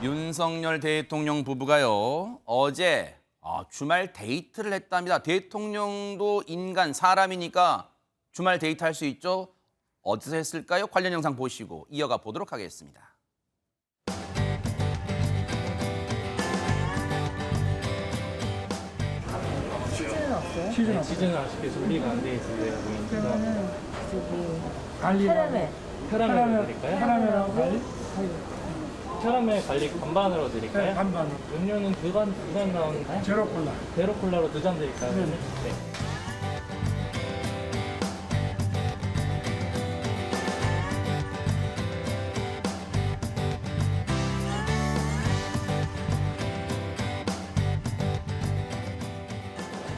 윤석열 대통령 부부가요, 어제 주말 데이트를 했답니다. 대통령도 인간, 사람이니까 주말 데이트 할 수 있죠? 어디서 했을까요? 관련 영상 보시고 이어가 보도록 하겠습니다. 치즈는 없어요? 치즈는 아쉽게 준비가 안 돼 있어요. 그러면은 저기 갈릭 캐러멜 드릴까요? 캐러멜하고 캐러멜 갈릭 반반으로 드릴까요? 네, 반반으로. 음료는 두잔 나오는가요? 제로콜라. 제로콜라로 2잔 드릴까요? 네.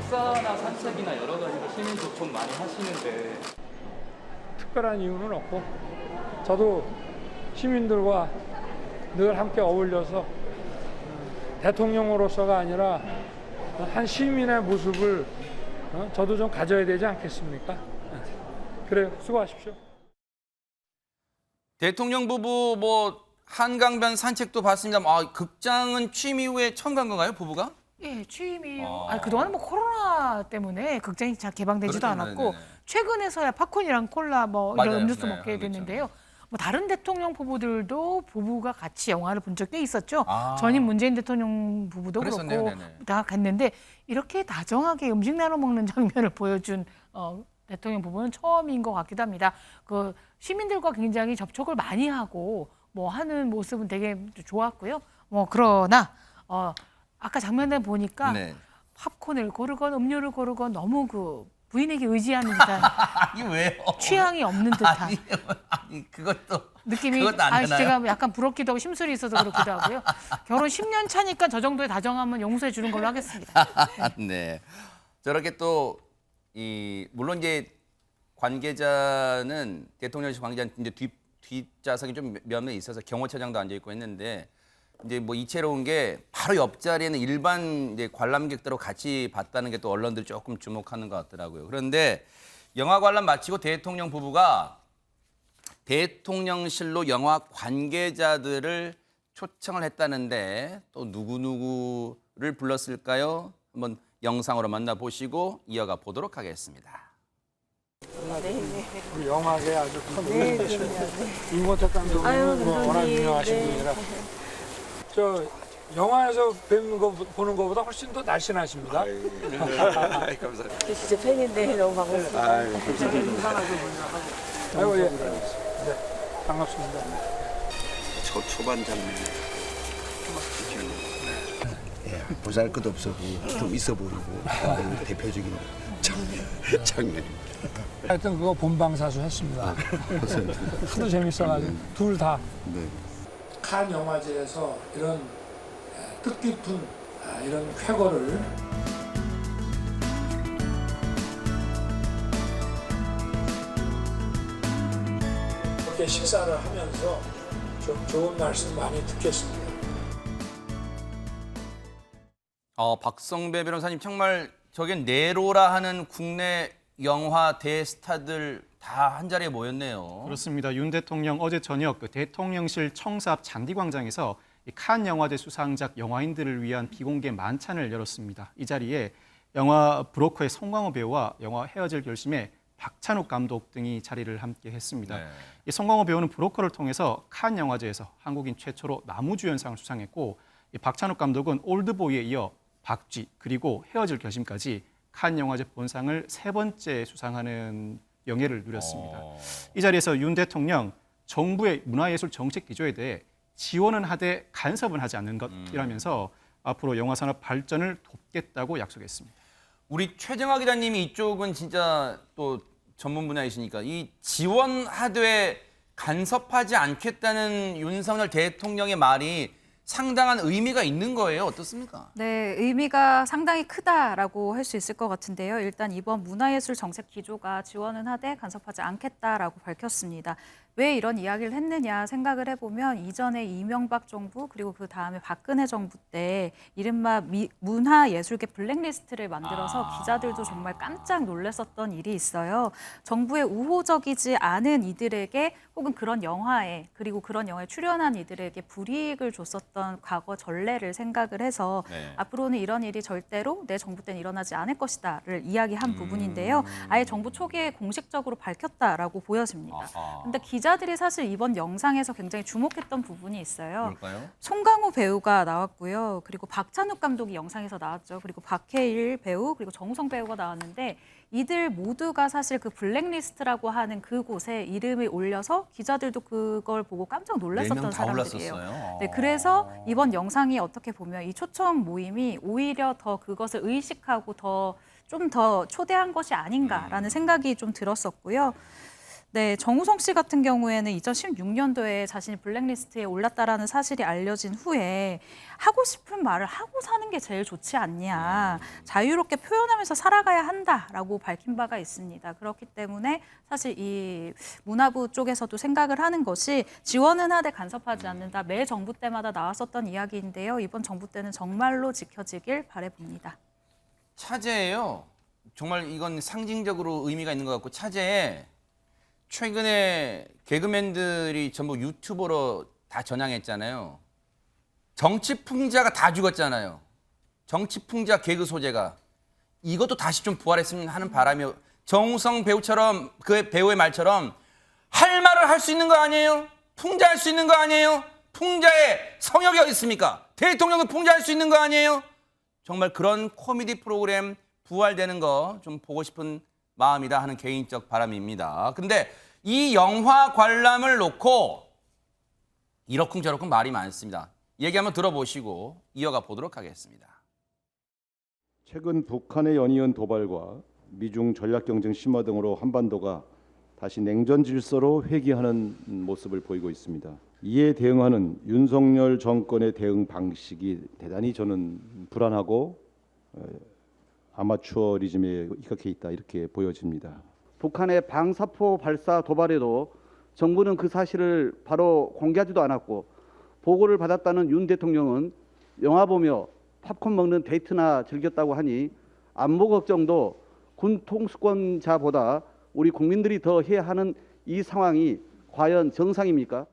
식사나 산책이나 여러 가지로 시민 접촉 많이 하시는데 특별한 이유는 없고 저도 시민들과 늘 함께 어울려서 대통령으로서가 아니라 한 시민의 모습을 저도 좀 가져야 되지 않겠습니까? 그래요. 수고하십시오. 대통령 부부 한강변 산책도 봤습니다. 극장은 취임 이후에 처음 간 건가요, 부부가? 예, 취임이 그동안은 코로나 때문에 극장이 잘 개방되지도 그렇죠. 않았고 네네네. 최근에서야 팝콘이랑 콜라 이런 맞아요. 음료수 네, 먹게 그렇죠. 됐는데요. 다른 대통령 부부들도 부부가 같이 영화를 본 적도 있었죠. 아. 전임 문재인 대통령 부부도 그랬었네요. 그렇고 네네. 다 갔는데 이렇게 다정하게 음식 나눠 먹는 장면을 보여준 대통령 부부는 처음인 것 같기도 합니다. 그 시민들과 굉장히 접촉을 많이 하고 하는 모습은 되게 좋았고요. 그러나 아까 장면을 보니까 네. 팝콘을 고르건 음료를 고르건 너무 그 부인에게 의지하는 듯한 이게 왜요? 취향이 없는 듯한 아니 그것도 느낌이 그것도 안 되나요? 제가 약간 부럽기도 하고 심술이 있어서 그렇기도 하고요. 결혼 10년 차니까 저 정도의 다정함은 용서해 주는 걸로 하겠습니다. 네. 저렇게 또 물론 이제 관계자는 대통령실 관계자는 이제 뒷좌석이 좀 몇 명 있어서 경호처장도 앉아 있고 했는데 이제 이채로운 게 바로 옆자리에는 일반 이제 관람객들하고 같이 봤다는 게 또 언론들이 조금 주목하는 것 같더라고요. 그런데 영화 관람 마치고 대통령 부부가 대통령실로 영화 관계자들을 초청을 했다는데 또 누구누구를 불렀을까요? 한번 영상으로 만나보시고 이어가 보도록 하겠습니다. 우리 영화계 아주 큰 이모 작가님도 워낙 유명하신 분이라 저 영화에서 뵙는 거 보는 거보다 훨씬 더 날씬하십니다. 감사합니다. 진짜 팬인데 너무 반갑습니다. 아이고 예. 네, 반갑습니다. 초반 장면. 예, 보잘것 없어 보이고 좀 있어 보이고 대표적인 장면입니다. 하여튼 그거 본방사수 했습니다. 하도 재밌어가지고 둘 다. 네. 칸 영화제에서 이런 뜻깊은 이런 쾌거를 이렇게 식사를 하면서 좀 좋은 말씀 많이 듣겠습니다. 박성배 변호사님 정말 저게 네로라 하는 국내 영화 대스타들 다 한 자리에 모였네요. 그렇습니다. 윤 대통령 어제 저녁 대통령실 청사 앞 잔디광장에서 칸 영화제 수상작 영화인들을 위한 비공개 만찬을 열었습니다. 이 자리에 영화 브로커의 송강호 배우와 영화 헤어질 결심의 박찬욱 감독 등이 자리를 함께 했습니다. 네. 이 송강호 배우는 브로커를 통해서 칸 영화제에서 한국인 최초로 남우주연상을 수상했고 이 박찬욱 감독은 올드보이에 이어 박쥐 그리고 헤어질 결심까지 칸 영화제 본상을 3번째 수상하는 영예를 누렸습니다. 이 자리에서 윤 대통령 정부의 문화예술 정책 기조에 대해 지원은 하되 간섭은 하지 않는 것이라면서 앞으로 영화산업 발전을 돕겠다고 약속했습니다. 우리 최정화 기자님이 이쪽은 진짜 또 전문 분야이시니까 이 지원하되 간섭하지 않겠다는 윤석열 대통령의 말이 상당한 의미가 있는 거예요. 어떻습니까? 네, 의미가 상당히 크다라고 할 수 있을 것 같은데요. 일단 이번 문화예술 정책 기조가 지원은 하되 간섭하지 않겠다라고 밝혔습니다. 왜 이런 이야기를 했느냐 생각을 해보면 이전에 이명박 정부 그리고 그 다음에 박근혜 정부 때 이른바 문화예술계 블랙리스트를 만들어서 기자들도 정말 깜짝 놀랐었던 일이 있어요. 정부의 우호적이지 않은 이들에게 혹은 그런 영화에 그리고 그런 영화에 출연한 이들에게 불이익을 줬었던 과거 전례를 생각을 해서 네. 앞으로는 이런 일이 절대로 내 정부 때는 일어나지 않을 것이다를 이야기한 부분인데요. 아예 정부 초기에 공식적으로 밝혔다라고 보여집니다. 근데 기자들이 사실 이번 영상에서 굉장히 주목했던 부분이 있어요. 뭘까요? 송강호 배우가 나왔고요. 그리고 박찬욱 감독이 영상에서 나왔죠. 그리고 박해일 배우 그리고 정우성 배우가 나왔는데 이들 모두가 사실 그 블랙리스트라고 하는 그곳에 이름을 올려서 기자들도 그걸 보고 깜짝 놀랐었던 4명 다 사람들이에요. 올랐었어요. 네, 그래서 이번 영상이 어떻게 보면 이 초청 모임이 오히려 더 그것을 의식하고 좀 더 초대한 것이 아닌가라는 생각이 좀 들었었고요. 네, 정우성 씨 같은 경우에는 2016년도에 자신이 블랙리스트에 올랐다라는 사실이 알려진 후에 하고 싶은 말을 하고 사는 게 제일 좋지 않냐. 자유롭게 표현하면서 살아가야 한다라고 밝힌 바가 있습니다. 그렇기 때문에 사실 이 문화부 쪽에서도 생각을 하는 것이 지원은 하되 간섭하지 않는다. 매 정부 때마다 나왔었던 이야기인데요. 이번 정부 때는 정말로 지켜지길 바라봅니다. 차제예요. 정말 이건 상징적으로 의미가 있는 것 같고 차제에 최근에 개그맨들이 전부 유튜버로 다 전향했잖아요. 정치 풍자가 다 죽었잖아요. 정치 풍자 개그 소재가. 이것도 다시 좀 부활했으면 하는 바람이 정우성 배우처럼 그 배우의 말처럼 할 말을 할 수 있는 거 아니에요? 풍자할 수 있는 거 아니에요? 풍자의 성역이 어디 있습니까? 대통령은 풍자할 수 있는 거 아니에요? 정말 그런 코미디 프로그램 부활되는 거 좀 보고 싶은 마음이다 하는 개인적 바람입니다. 근데 이 영화 관람을 놓고 이러쿵저러쿵 말이 많습니다. 얘기 한번 들어보시고 이어가 보도록 하겠습니다. 최근 북한의 연이은 도발과 미중 전략 경쟁 심화 등으로 한반도가 다시 냉전 질서로 회귀하는 모습을 보이고 있습니다. 이에 대응하는 윤석열 정권의 대응 방식이 대단히 저는 불안하고 아마추어리즘에 입각해 있다 이렇게 보여집니다. 북한의 방사포 발사 도발에도 정부는 그 사실을 바로 공개하지도 않았고 보고를 받았다는 윤 대통령은 영화 보며 팝콘 먹는 데이트나 즐겼다고 하니 안보 걱정도 군 통수권자보다 우리 국민들이 더 해야 하는 이 상황이 과연 정상입니까?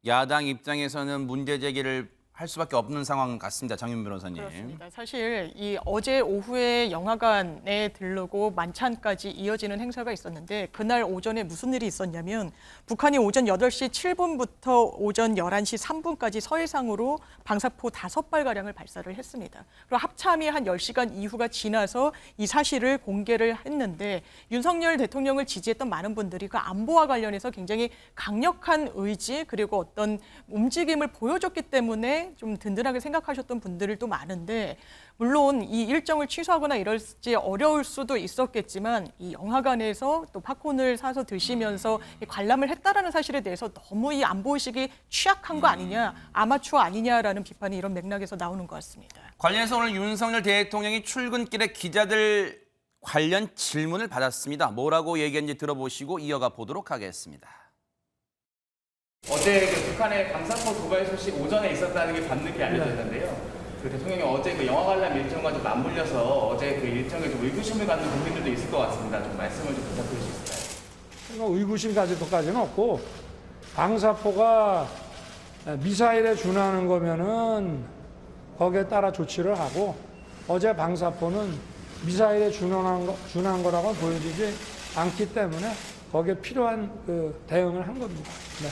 야당 입장에서는 문제 제기를 할 수밖에 없는 상황 같습니다. 장윤 변호사님. 그렇습니다. 사실 이 어제 오후에 영화관에 들르고 만찬까지 이어지는 행사가 있었는데 그날 오전에 무슨 일이 있었냐면 북한이 오전 8시 7분부터 오전 11시 3분까지 서해상으로 방사포 5발가량을 발사를 했습니다. 그리고 합참이 한 10시간 이후가 지나서 이 사실을 공개를 했는데 윤석열 대통령을 지지했던 많은 분들이 그 안보와 관련해서 굉장히 강력한 의지 그리고 어떤 움직임을 보여줬기 때문에 좀 든든하게 생각하셨던 분들도 많은데 물론 이 일정을 취소하거나 이럴지 어려울 수도 있었겠지만 이 영화관에서 또 팝콘을 사서 드시면서 관람을 했다라는 사실에 대해서 너무 이 안보의식이 취약한 거 아니냐, 아마추어 아니냐라는 비판이 이런 맥락에서 나오는 것 같습니다. 관련해서 오늘 윤석열 대통령이 출근길에 기자들 관련 질문을 받았습니다. 뭐라고 얘기했는지 들어보시고 이어가 보도록 하겠습니다. 어제 그 북한의 방사포 도발 소식 오전에 있었다는 게 밤늦게 알려졌는데요. 그 대통령이 어제 그 영화 관람 일정과 좀 맞물려서 어제 그 일정에 좀 의구심을 갖는 국민들도 있을 것 같습니다. 좀 말씀을 좀 부탁드릴 수 있을까요? 의구심 가질 것까지는 없고 방사포가 미사일에 준하는 거면은 거기에 따라 조치를 하고 어제 방사포는 미사일에 준한 거라고 보여지지 않기 때문에 거기에 필요한 그 대응을 한 겁니다. 네.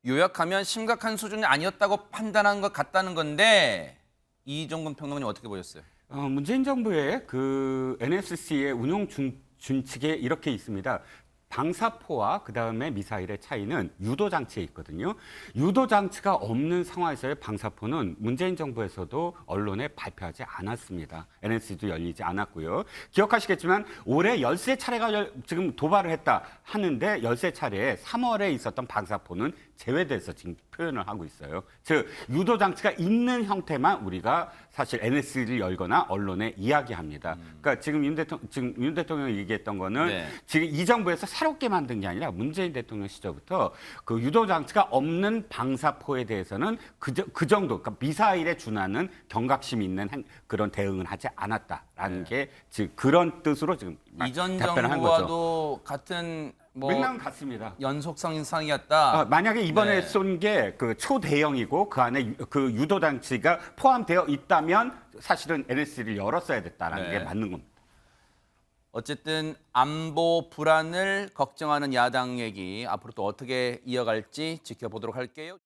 요약하면 심각한 수준이 아니었다고 판단한 것 같다는 건데 이종근 평론가님 어떻게 보셨어요? 문재인 정부의 그 NSC의 운용 준칙에 이렇게 있습니다. 방사포와 그다음에 미사일의 차이는 유도 장치에 있거든요. 유도 장치가 없는 상황에서의 방사포는 문재인 정부에서도 언론에 발표하지 않았습니다. NSC도 열리지 않았고요. 기억하시겠지만 올해 13차례가 지금 도발을 했다 하는데 13차례에 3월에 있었던 방사포는 제외돼서 지금 표현을 하고 있어요. 즉 유도 장치가 있는 형태만 우리가 사실 NSC를 열거나 언론에 이야기합니다. 그러니까 지금 윤 대통령이 얘기했던 거는 네. 지금 이 정부에서 새롭게 만든 게 아니라 문재인 대통령 시절부터 그 유도 장치가 없는 방사포에 대해서는 그 정도, 그러니까 미사일에 준하는 경각심 있는 그런 대응을 하지 않았다라는 게 즉 그런 뜻으로 지금 이전 답변을 한 거죠. 정부와도 같은 뭐 맥락은 같습니다. 연속성 현상이었다. 만약에 이번에 네. 쏜 게 그 초대형이고 그 안에 그 유도 장치가 포함되어 있다면 사실은 NSC를 열었어야 됐다라는 네. 게 맞는 겁니다. 어쨌든 안보 불안을 걱정하는 야당 얘기 앞으로 또 어떻게 이어갈지 지켜보도록 할게요.